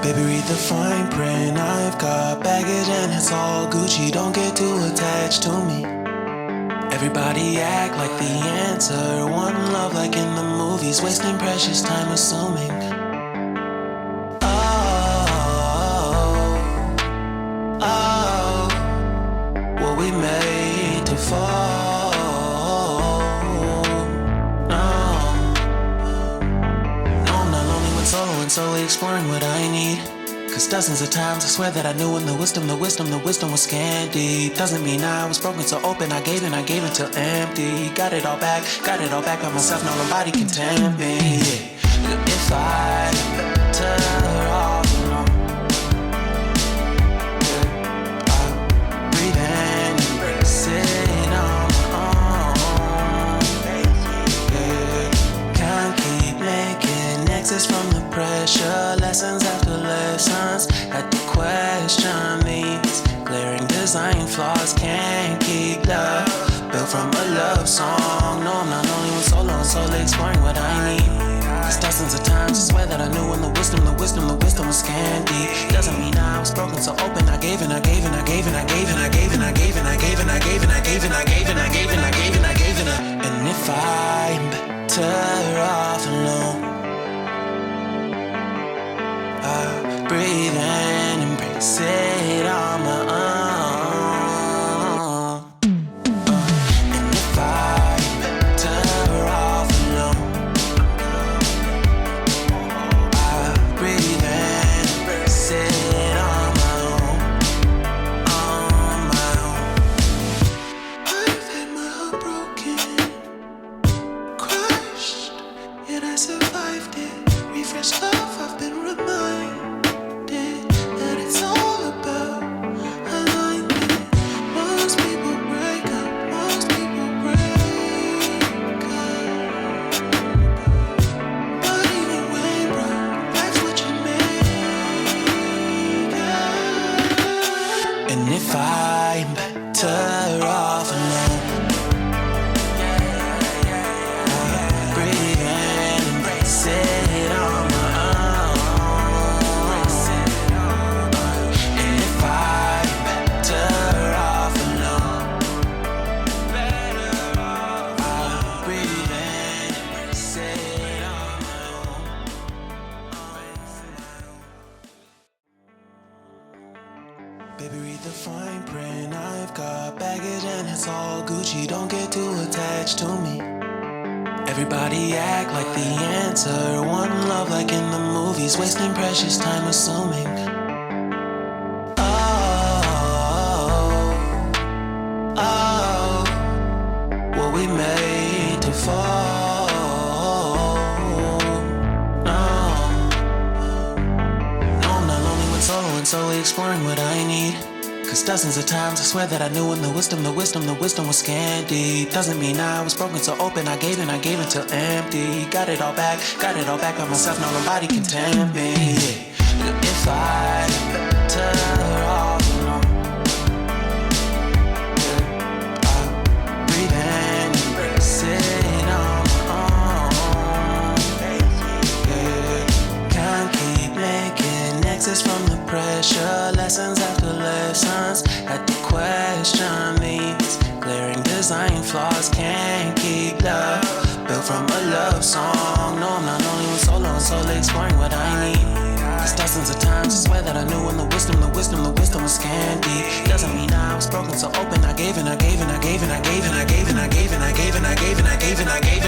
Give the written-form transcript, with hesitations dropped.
Baby, read the fine print. I've got baggage and it's all Gucci. Don't get too attached to me. Everybody act like the answer. One love like in the movies. Wasting precious time assuming. Were we made to fall? Solo and solely exploring what I need. Cause dozens of times I swear that I knew when the wisdom was scanty. Doesn't mean I was broken so open, I gave till empty. Got it all back by myself, no nobody can tempt me. If I better off alone, I'll breathe in, embrace it on my own. Can't keep making exits from the pressure, lessons after lessons. Had to question these glaring design flaws. Can't keep love built from a love song. No, I'm not only one solo and solely exploring what I need. Cause dozens of times I swear that I knew when the wisdom was scanty. Doesn't mean I was broken so open. I gave and I gave and I gave and I gave and I gave and I gave and I gave and I gave and I gave and I gave and I gave and I gave and I gave and I. And if I'm better off alone, breathe in, embrace it on my own. And if I'm better off alone, I'll breathe in, embrace it on my own, on my own. I've had my heart broken, crushed, yet I survived it. Refresh love, I've been reminded. If I'm better off alone, breathe in, embrace it on my own. And if I'm better off alone, I'll breathe in, embrace it on my own. Baby, read the fine print. I've got baggage and it's all Gucci. Don't get too attached to me. Everybody act like the answer. One love like in the movies. Wasting precious time assuming. Were we made to fall? Solo and solely exploring what I need. Cause dozens of times I swear that I knew when the wisdom was scanty. Doesn't mean I was broken so open, I gave till empty. Got it all back by myself, no nobody can tempt me. If I better off alone, I'll breathe in, embrace it on my own. Can't keep making exits from the pressure, lessons after lessons. Had to question these glaring design flaws. Can't keep love built from a love song. No, I'm not only one solo and solely exploring what I need. Cause dozens of times I swear that I knew when the wisdom was scanty. Doesn't mean I was broken so open. I gave and I gave and I gave and I gave and I gave and I gave and I gave and I gave and I gave and I gave.